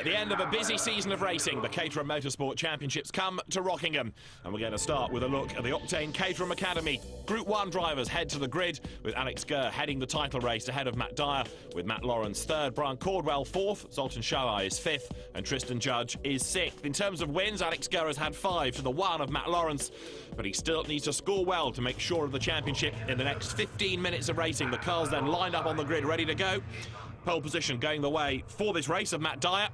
At the end of a busy season of racing, the Caterham Motorsport Championships come to Rockingham. And we're going to start with a look at the Octane Caterham Academy. Group 1 drivers head to the grid, with Alex Gurr heading the title race ahead of Matt Dyer, with Matt Lawrence third, Brian Cordwell fourth, Zoltan Shawai is fifth, and Tristan Judge is sixth. In terms of wins, Alex Gurr has had 5 to the 1 of Matt Lawrence, but he still needs to score well to make sure of the championship in the next 15 minutes of racing. The cars then lined up on the grid, ready to go. Pole position going the way for this race of Matt Dyer.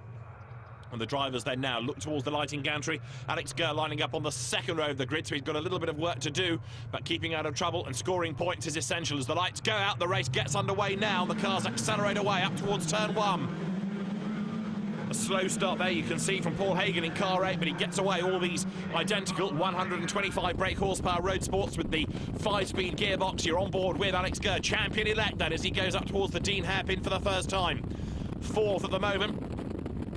And the drivers then now look towards the lighting gantry. Alex Gurr lining up on the second row of the grid, so he's got a little bit of work to do, but keeping out of trouble and scoring points is essential. As the lights go out, the race gets underway now. The cars accelerate away up towards turn 1. A slow start there, you can see, from Paul Hagan in car 8, but he gets away. All these identical 125 brake horsepower Roadsports with the 5-speed gearbox. You're on board with Alex Gurr, champion-elect then, as he goes up towards the Dean hairpin for the first time. 4th at the moment.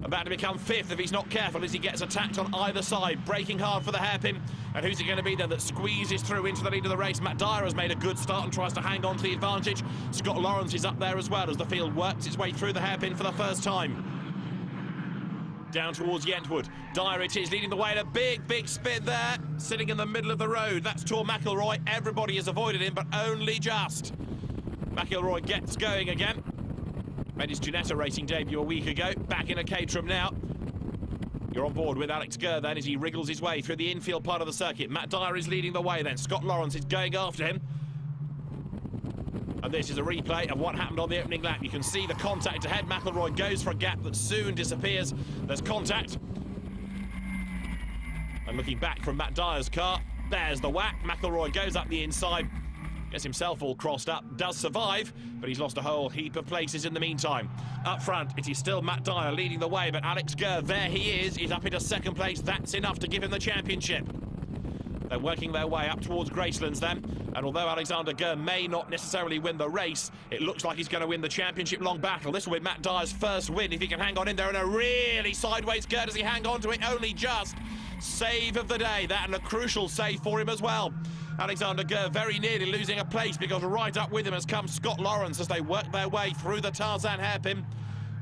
About to become 5th if he's not careful as he gets attacked on either side. Braking hard for the hairpin. And who's it going to be then that squeezes through into the lead of the race? Matt Dyer has made a good start and tries to hang on to the advantage. Scott Lawrence is up there as well as the field works its way through the hairpin for the first time. Down towards Yentwood. Dyer it is, leading the way in a big spin there. Sitting in the middle of the road. That's Tor McElroy. Everybody has avoided him, but only just. McElroy gets going again. Made his Ginetta racing debut a week ago. Back in a Caterham now. You're on board with Alex Gurr then as he wriggles his way through the infield part of the circuit. Matt Dyer is leading the way then. Scott Lawrence is going after him. And this is a replay of what happened on the opening lap. You can see the contact ahead. McElroy goes for a gap that soon disappears. There's contact. And looking back from Matt Dyer's car, there's the whack. McElroy goes up the inside. Gets himself all crossed up, does survive, but he's lost a whole heap of places in the meantime. Up front, it is still Matt Dyer leading the way, but Alex Gurr, there he is. He's up into second place. That's enough to give him the championship. They're working their way up towards Gracelands then, and although Alexander Gurr may not necessarily win the race, it looks like he's going to win the championship long battle. This will be Matt Dyer's first win if he can hang on in there in a really sideways Gurr. Does he hang on to it? Only just. Save of the day, that, and a crucial save for him as well. Alexander Gurr very nearly losing a place because right up with him has come Scott Lawrence as they work their way through the Tarzan hairpin.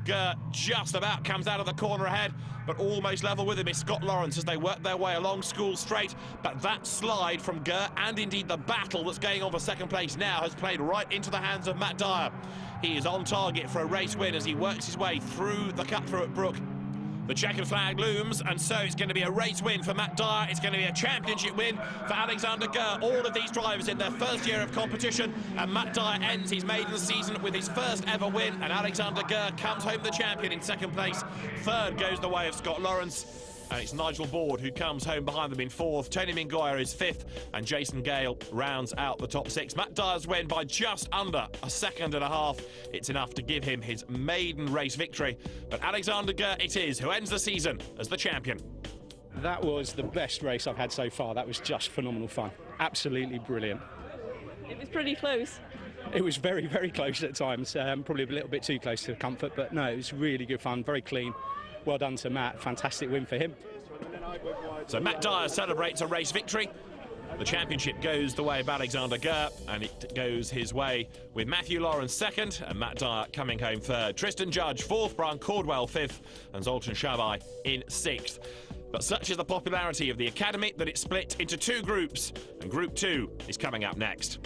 Gurr just about comes out of the corner ahead, but almost level with him is Scott Lawrence as they work their way along School Straight. But that slide from Gurr, and indeed the battle that's going on for second place now, has played right into the hands of Matt Dyer. He is on target for a race win as he works his way through the cut-through at Brook. The checkered flag looms, and so it's going to be a race win for Matt Dyer. It's going to be a championship win for Alexander Gurr. All of these drivers in their first year of competition, and Matt Dyer ends his maiden season with his first ever win, and Alexander Gurr comes home the champion in second place. Third goes the way of Scott Lawrence. And it's Nigel Board who comes home behind them in 4th. Tony Mingoya is 5th, and Jason Gale rounds out the top 6. Matt Dyer's win by just under a second and a half. It's enough to give him his maiden race victory. But Alexander Gurr it is who ends the season as the champion. That was the best race I've had so far. That was just phenomenal fun. Absolutely brilliant. It was pretty close. It was very close at times. Probably a little bit too close to comfort, but no, it was really good fun, very clean. Well done to Matt. Fantastic win for him. So Matt Dyer celebrates a race victory. The championship goes the way of Alexander Gurr, and it goes his way with Matthew Lawrence second and Matt Dyer coming home third. Tristan Judge 4th, Brian Cordwell 5th, and Zoltan Shawai in 6th. But such is the popularity of the Academy that it's split into 2 groups, and Group 2 is coming up next.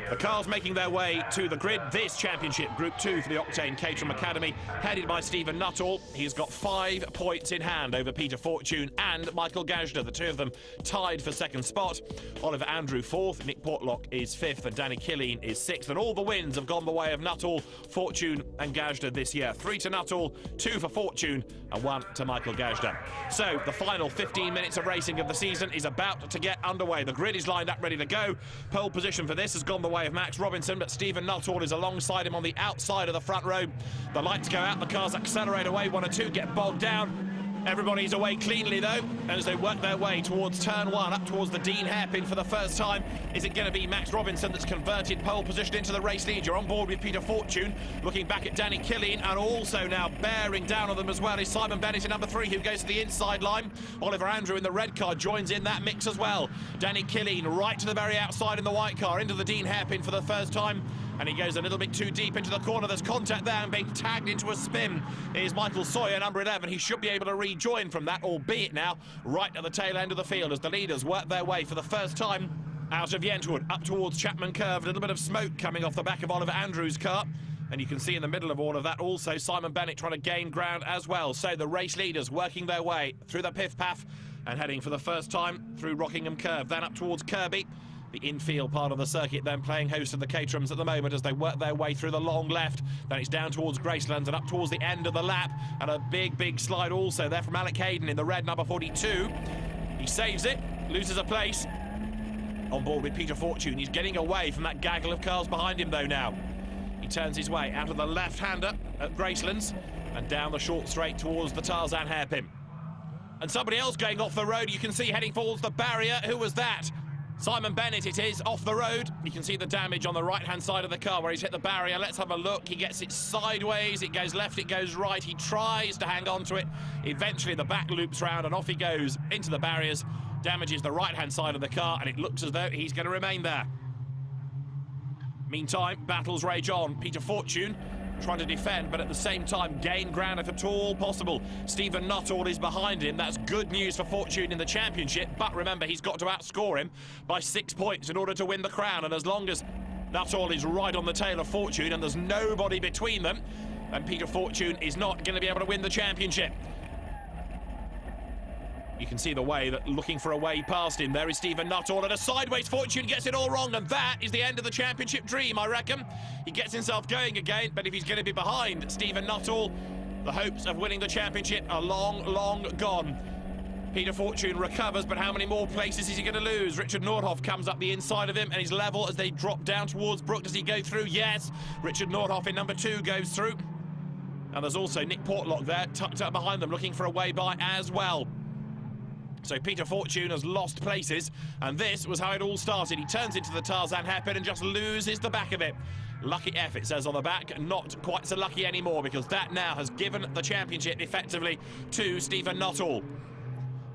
The cars making their way to the grid. This championship, Group 2 for the Octane Caterham Academy, headed by Stephen Nuttall. He's got 5 points in hand over Peter Fortune and Michael Gajda, the 2 of them tied for second spot. Oliver Andrew 4th, Nick Portlock is 5th, and Danny Killeen is 6th. And all the wins have gone the way of Nuttall, Fortune and Gajda this year. 3 to Nuttall, 2 for Fortune, and 1 to Michael Gajda. So the final 15 minutes of racing of the season is about to get underway. The grid is lined up, ready to go. Pole position for this has gone the way of Max Robinson, but Stephen Nuttall is alongside him on the outside of the front row. The lights go out, the cars accelerate away, 1 or 2 get bogged down. Everybody's away cleanly though, and as they work their way towards turn 1, up towards the Dean hairpin for the first time, is it going to be Max Robinson that's converted pole position into the race lead? You're on board with Peter Fortune, looking back at Danny Killeen, and also now bearing down on them as well is Simon Bennett in number 3, who goes to the inside line. Oliver Andrew in the red car joins in that mix as well. Danny Killeen right to the very outside in the white car, into the Dean hairpin for the first time. and he goes a little bit too deep into the corner. There's contact there and being tagged into a spin is Michael Sawyer, number 11. He should be able to rejoin from that, albeit now right at the tail end of the field as the leaders work their way for the first time out of Yentwood up towards Chapman Curve. A little bit of smoke coming off the back of Oliver Andrews' car. And you can see in the middle of all of that also Simon Bennett trying to gain ground as well. So the race leaders working their way through the piff-paff and heading for the first time through Rockingham Curve, then up towards Kirby. The infield part of the circuit then playing host to the Caterhams at the moment as they work their way through the long left. Then it's down towards Gracelands and up towards the end of the lap. And a big slide also there from Alec Hayden in the red number 42. He saves it, loses a place. On board with Peter Fortune. He's getting away from that gaggle of cars behind him though now. He turns his way out of the left-hander at Gracelands and down the short straight towards the Tarzan hairpin. And somebody else going off the road, you can see heading towards the barrier. Who was that? Simon Bennett it is, off the road. You can see the damage on the right-hand side of the car where he's hit the barrier. Let's have a look. He gets it sideways. It goes left, it goes right. He tries to hang on to it. Eventually the back loops round and off he goes into the barriers. Damages the right-hand side of the car and it looks as though he's going to remain there. Meantime, battles rage on. Peter Fortune trying to defend, but at the same time gain ground if at all possible. Stephen Nuttall is behind him. That's good news for Fortune in the championship, but remember, he's got to outscore him by 6 points in order to win the crown, and as long as Nuttall is right on the tail of Fortune and there's nobody between them, then Peter Fortune is not going to be able to win the championship. You can see the way that looking for a way past him. There is Stephen Nuttall, and a sideways Fortune gets it all wrong, and that is the end of the championship dream, I reckon. He gets himself going again, but if he's going to be behind Stephen Nuttall, the hopes of winning the championship are long gone. Peter Fortune recovers, but how many more places is he going to lose? Richard Nordhoff comes up the inside of him, and he's level as they drop down towards Brook. Does he go through? Yes. Richard Nordhoff in number 2 goes through. And there's also Nick Portlock there, tucked up behind them, looking for a way by as well. So Peter Fortune has lost places, and this was how it all started. He turns into the Tarzan hairpin and just loses the back of it. Lucky F, it says on the back. Not quite so lucky anymore, because that now has given the championship effectively to Stephen Nuttall.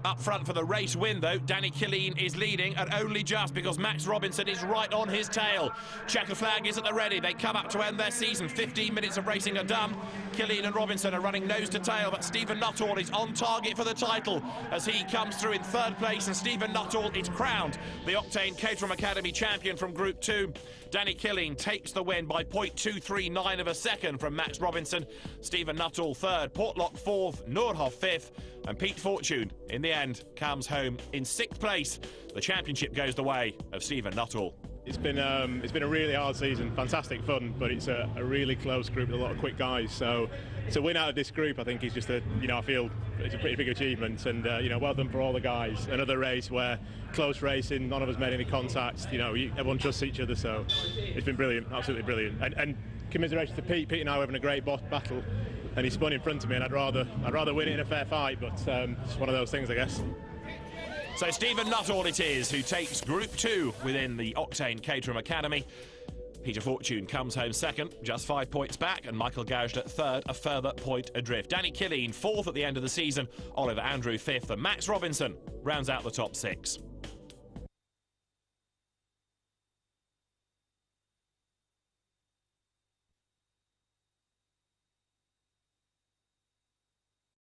Up front for the race win, though, Danny Killeen is leading, and only just because Max Robinson is right on his tail. Checker flag is at the ready. They come up to end their season. 15 minutes of racing are done. Killeen and Robinson are running nose to tail, but Stephen Nuttall is on target for the title as he comes through in 3rd place, and Stephen Nuttall is crowned the Octane Caterham Academy champion from Group 2. Danny Killeen takes the win by 0.239 of a second from Max Robinson. Stephen Nuttall 3rd, Portlock 4th, Nordhoff 5th, and Pete Fortune, in the end, comes home in 6th place. The championship goes the way of Stephen Nuttall. It's been a really hard season, fantastic fun, but it's a really close group with a lot of quick guys. So to win out of this group, I think is just I feel it's a pretty big achievement, and well done for all the guys. Another race where close racing, none of us made any contact. Everyone trusts each other, so it's been brilliant, absolutely brilliant. And commiseration to Pete. Pete and I were having a great battle, and he spun in front of me, and I'd rather win it in a fair fight, but it's one of those things, I guess. So Stephen Nuttall it is who takes Group 2 within the Octane Caterham Academy. Peter Fortune comes home 2nd, just 5 points back, and Michael Gausdet 3rd, a further point adrift. Danny Killeen 4th at the end of the season, Oliver Andrew 5th, and Max Robinson rounds out the top 6.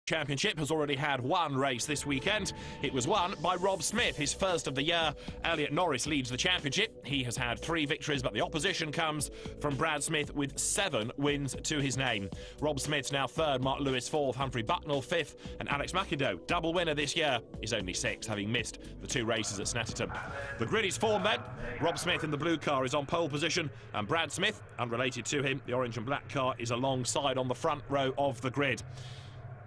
Championship has already had one race this weekend. It was won by Rob Smith, his first of the year. Elliot Norris leads the championship. He has had 3 victories, but the opposition comes from Brad Smith with 7 wins to his name. Rob Smith's now 3rd, Mark Lewis 4th, Humphrey Bucknell 5th, and Alex McIndoe, double winner this year, is only 6th, having missed the 2 races at Snetterton. The grid is formed then. Rob Smith in the blue car is on pole position, and Brad Smith, unrelated to him, the orange and black car, is alongside on the front row of the grid.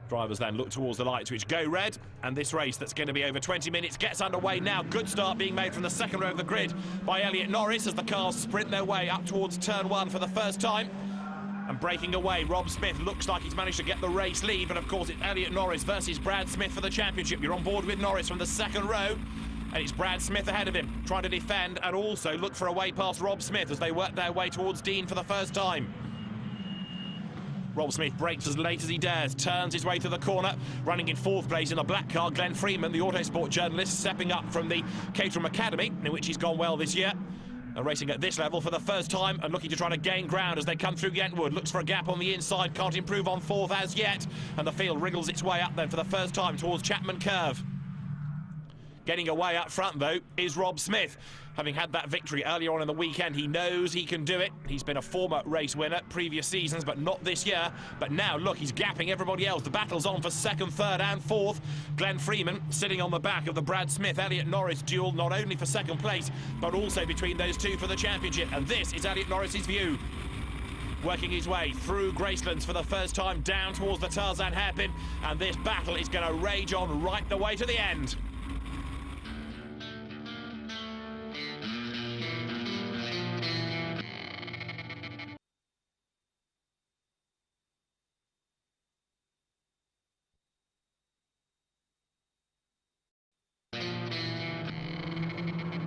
Drivers then look towards the lights, which go red, and this race that's going to be over 20 minutes gets underway now. Good start being made from the 2nd row of the grid by Elliot Norris as the cars sprint their way up towards turn 1 for the first time. And breaking away, Rob Smith looks like he's managed to get the race lead, but of course it's Elliot Norris versus Brad Smith for the championship. You're on board with Norris from the 2nd row, and it's Brad Smith ahead of him, trying to defend and also look for a way past Rob Smith as they work their way towards Dean for the first time. Rob Smith brakes as late as he dares, turns his way to the corner, running in 4th place in a black car. Glenn Freeman, the Autosport journalist, stepping up from the Caterham Academy, in which he's gone well this year. And racing at this level for the first time and looking to try to gain ground as they come through Yentwood. Looks for a gap on the inside, can't improve on fourth as yet. And the field wriggles its way up then for the first time towards Chapman Curve. Getting away up front, though, is Rob Smith. Having had that victory earlier on in the weekend, he knows he can do it. He's been a former race winner previous seasons, but not this year. But now, look, he's gapping everybody else. The battle's on for second, third and fourth. Glenn Freeman sitting on the back of the Brad Smith-Elliot Norris duel, not only for second place, but also between those two for the championship. And this is Elliot Norris's view. Working his way through Gracelands for the first time down towards the Tarzan hairpin. And this battle is going to rage on right the way to the end.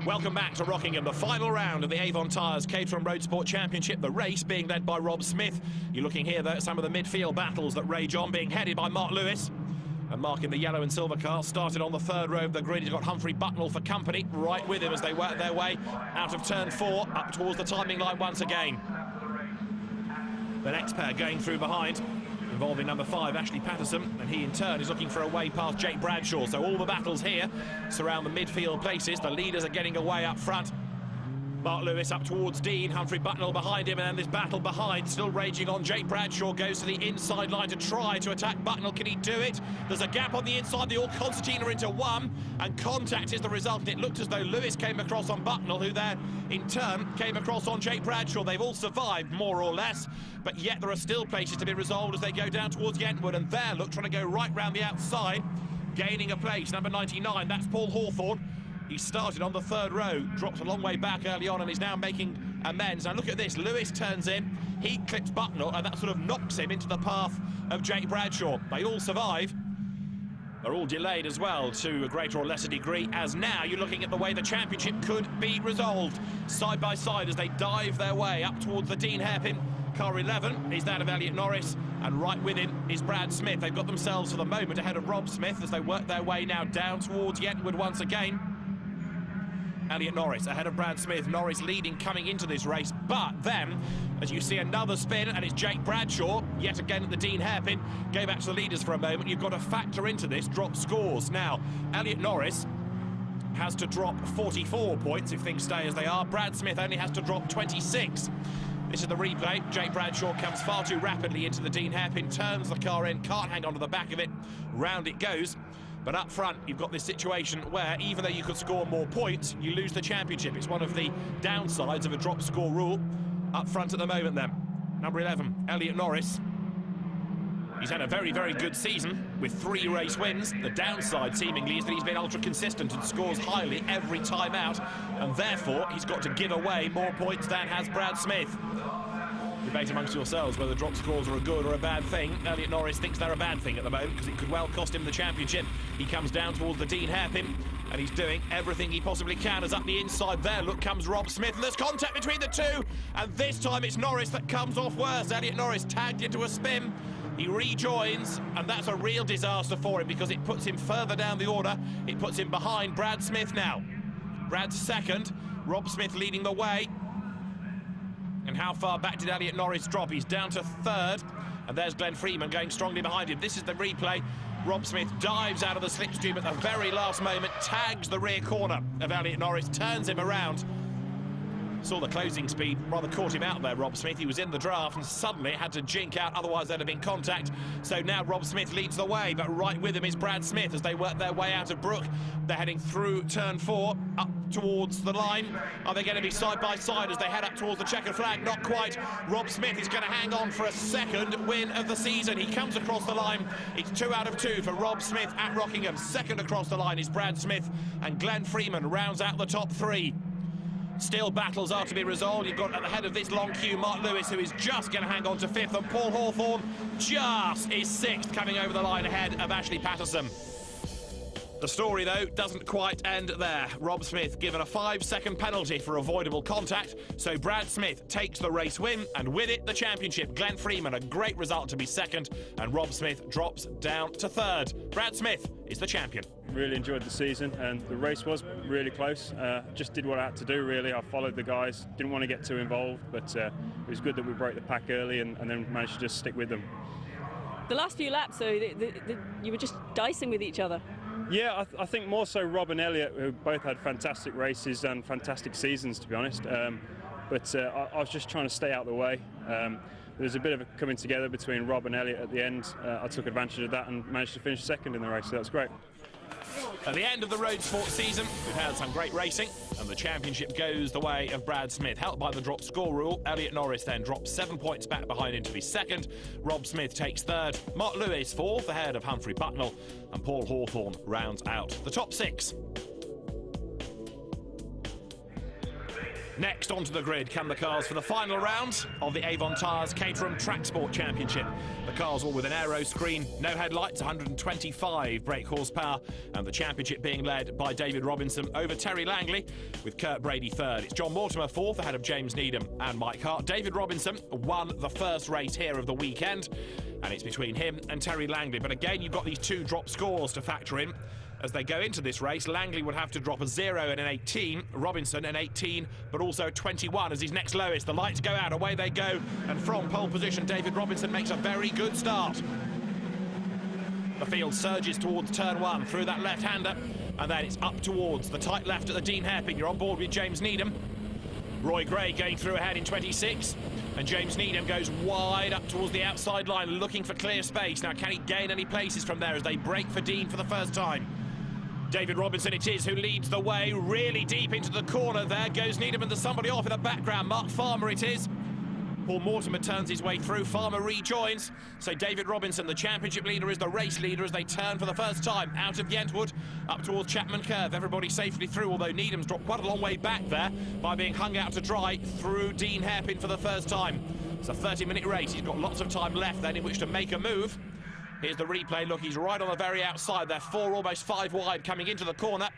Welcome back to Rockingham, the final round of the Avon Tyres Caterham Roadsport Championship, the race being led by Rob Smith. You're looking here, though, at some of the midfield battles that rage on, being headed by Mark Lewis. And Mark in the yellow and silver car started on the third row of the grid. He's got Humphrey Bucknell for company right with him as they work their way out of turn 4 up towards the timing line once again. The next pair going through behind, involving number 5, Ashley Patterson, and he in turn is looking for a way past Jake Bradshaw. So all the battles here surround the midfield places. The leaders are getting away up front. Mark Lewis up towards Dean, Humphrey Bucknell behind him, and then this battle behind still raging on. Jake Bradshaw goes to the inside line to try to attack Bucknell. Can he do it? There's a gap on the inside. They all concertina into one, and contact is the result. And it looked as though Lewis came across on Bucknell, who there in turn came across on Jake Bradshaw. They've all survived more or less, but yet there are still places to be resolved as they go down towards Yentwood. And there, look, trying to go right round the outside, gaining a place, number 99, that's Paul Hawthorne. He started on the third row, dropped a long way back early on, and is now making amends. Now look at this, Lewis turns in, he clips Bucknell, and that sort of knocks him into the path of Jake Bradshaw. They all survive. They're all delayed as well to a greater or lesser degree, as now you're looking at the way the championship could be resolved. Side by side as they dive their way up towards the Dean hairpin. Car 11 is that of Elliot Norris, and right with him is Brad Smith. They've got themselves for the moment ahead of Rob Smith as they work their way now down towards Yentwood once again. Elliot Norris ahead of Brad Smith. Norris leading coming into this race, but then as you see another spin, and it's Jake Bradshaw yet again at the Dean hairpin. Go back to the leaders for a moment. You've got to factor into this drop scores. Now Elliot Norris has to drop 44 points if things stay as they are. Brad Smith only has to drop 26. This is the replay. Jake Bradshaw comes far too rapidly into the Dean hairpin, turns the car in, can't hang on to the back of it, round it goes. But up front, you've got this situation where even though you could score more points, you lose the championship. It's one of the downsides of a drop score rule. Up front at the moment then, number 11, Elliot Norris. He's had a very, very good season with 3 race wins. The downside, seemingly, is that he's been ultra consistent and scores highly every time out, and therefore he's got to give away more points than has Brad Smith. Debate amongst yourselves whether drop scores are a good or a bad thing. Elliot Norris thinks they're a bad thing at the moment because it could well cost him the championship. He comes down towards the Dean hairpin, and he's doing everything he possibly can as up the inside there. Look comes Rob Smith, and there's contact between the two, and this time it's Norris that comes off worst. Elliot Norris tagged into a spin. He rejoins, and that's a real disaster for him because it puts him further down the order. It puts him behind Brad Smith now. Brad's second, Rob Smith leading the way. And how far back did Elliot Norris drop? He's down to third, and there's Glenn Freeman going strongly behind him. This is the replay. Rob Smith dives out of the slipstream at the very last moment, tags the rear corner of Elliot Norris, turns him around. Saw the closing speed, rather caught him out there, Rob Smith. He was in the draft and suddenly had to jink out, otherwise there'd have been contact. So now Rob Smith leads the way, but right with him is Brad Smith as they work their way out of Brook. They're heading through turn 4, up towards the line. Are they going to be side by side as they head up towards the checkered flag? Not quite. Rob Smith is going to hang on for a second win of the season. He comes across the line. It's 2 out of 2 for Rob Smith at Rockingham. Second across the line is Brad Smith, and Glenn Freeman rounds out the top 3. Still battles are to be resolved. You've got at the head of this long queue Mark Lewis, who is just going to hang on to 5th, and Paul Hawthorne just is 6th, coming over the line ahead of Ashley Patterson. The story, though, doesn't quite end there. Rob Smith given a 5-second penalty for avoidable contact, so Brad Smith takes the race win, and with it, the championship. Glenn Freeman, a great result to be second, and Rob Smith drops down to third. Brad Smith is the champion. Really enjoyed the season, and the race was really close. Just did what I had to do, really. I followed the guys, didn't want to get too involved, but it was good that we broke the pack early and then managed to just stick with them. The last few laps, though, you were just dicing with each other. Yeah, I think more so Rob and Elliot, who both had fantastic races and fantastic seasons, to be honest. But I was just trying to stay out of the way. There was a bit of a coming together between Rob and Elliot at the end. I took advantage of that and managed to finish second in the race, so that was great. At the end of the Roadsport season, we've had some great racing, and the championship goes the way of Brad Smith. Helped by the drop score rule, Elliot Norris then drops 7 points back behind him to be second. Rob Smith takes third. Mark Lewis fourth, ahead of Humphrey Bucknell, and Paul Hawthorne rounds out the top 6. Next onto the grid come the cars for the final round of the Avon Tyres Caterham Tracksport Championship. The cars all with an aero screen, no headlights, 125 brake horsepower, and the championship being led by David Robinson over Terry Langley, with Kurt Brady third. It's John Mortimer fourth, ahead of James Needham and Mike Hart. David Robinson won the first race here of the weekend, and it's between him and Terry Langley. But again, you've got these 2 drop scores to factor in. As they go into this race, Langley would have to drop a 0 and an 18, Robinson an 18, but also a 21 as his next lowest. The lights go out, away they go, and from pole position, David Robinson makes a very good start. The field surges towards turn 1 through that left-hander, and then it's up towards the tight left at the Dean Hairpin. You're on board with James Needham. Roy Gray going through ahead in 26, and James Needham goes wide up towards the outside line, looking for clear space. Now, can he gain any places from there as they break for Dean for the first time? David Robinson it is who leads the way, really deep into the corner. There goes Needham, and there's somebody off in the background. Mark Farmer it is. Paul Mortimer turns his way through. Farmer rejoins. So David Robinson, the championship leader, is the race leader as they turn for the first time out of Yentwood up towards Chapman Curve. Everybody safely through, although Needham's dropped quite a long way back there by being hung out to dry through Dean Hairpin for the first time. It's a 30-minute race. He's got lots of time left then in which to make a move. Here's the replay. Look, he's right on the very outside. They're 4, almost 5 wide coming into the corner.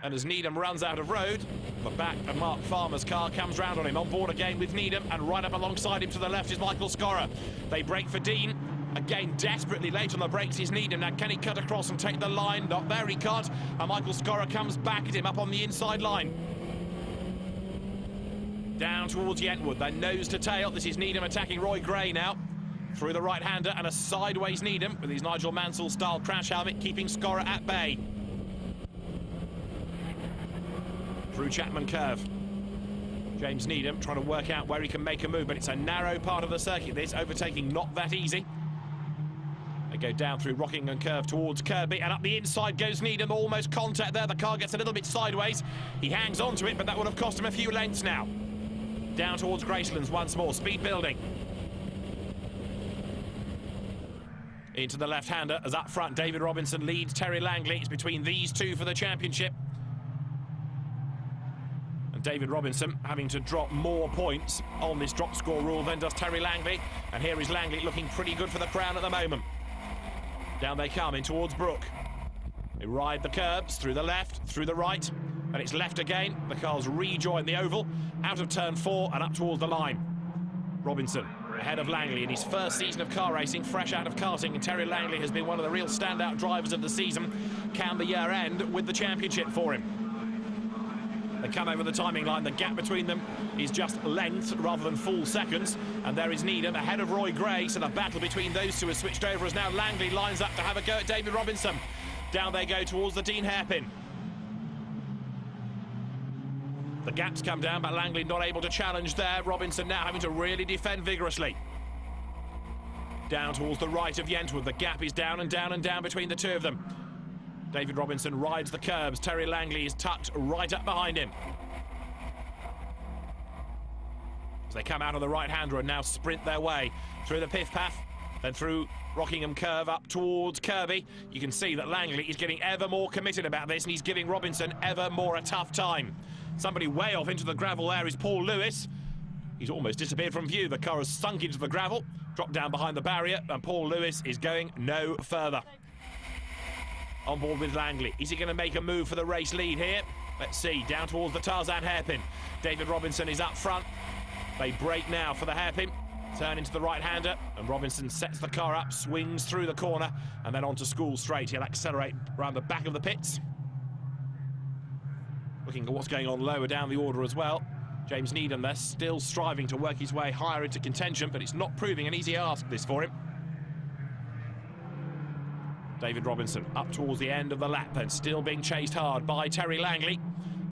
And as Needham runs out of road, the back of Mark Farmer's car comes round on him. On board again with Needham, and right up alongside him to the left is Michael Scorer. They break for Dean. Again, desperately late on the brakes is Needham. Now, can he cut across and take the line? Not there, he can't. And Michael Scorer comes back at him up on the inside line. Down towards Yentwood, then nose to tail. This is Needham attacking Roy Gray now. Through the right-hander and a sideways Needham with his Nigel Mansell-style crash helmet, keeping Scorer at bay. Through Chapman Curve. James Needham trying to work out where he can make a move, but it's a narrow part of the circuit, this. Overtaking not that easy. They go down through Rockingham Curve towards Kirby, and up the inside goes Needham. Almost contact there. The car gets a little bit sideways. He hangs on to it, but that would have cost him a few lengths now. Down towards Gracelands once more. Speed building. Into the left-hander, as up front David Robinson leads Terry Langley. It's between these two for the championship. And David Robinson having to drop more points on this drop score rule than does Terry Langley. And here is Langley looking pretty good for the crown at the moment. Down they come in towards Brook. They ride the curbs through the left, through the right, and it's left again. The cars rejoin the oval, out of turn 4 and up towards the line. Robinson ahead of Langley in his first season of car racing, fresh out of karting, and Terry Langley has been one of the real standout drivers of the season. Can the year end with the championship for him? They come over the timing line. The gap between them is just length rather than full seconds, and there is Needham ahead of Roy Gray, so the battle between those two has switched over as now Langley lines up to have a go at David Robinson. Down they go towards the Dean Hairpin. The gaps come down, but Langley not able to challenge there. Robinson now having to really defend vigorously. Down towards the right of Yentwood. The gap is down and down and down between the two of them. David Robinson rides the curbs. Terry Langley is tucked right up behind him. As they come out of the right-hander and now sprint their way through the Piff-Paff, then through Rockingham Curve up towards Kirby. You can see that Langley is getting ever more committed about this, and he's giving Robinson ever more a tough time. Somebody way off into the gravel there is Paul Lewis. He's almost disappeared from view. The car has sunk into the gravel, dropped down behind the barrier, and Paul Lewis is going no further. On board with Langley. Is he going to make a move for the race lead here? Let's see. Down towards the Tarzan hairpin. David Robinson is up front. They break now for the hairpin. Turn into the right-hander, and Robinson sets the car up, swings through the corner, and then onto School Straight. He'll accelerate around the back of the pits. Looking at what's going on lower down the order as well. James Needham there, still striving to work his way higher into contention, but it's not proving an easy ask, this, for him. David Robinson up towards the end of the lap and still being chased hard by Terry Langley.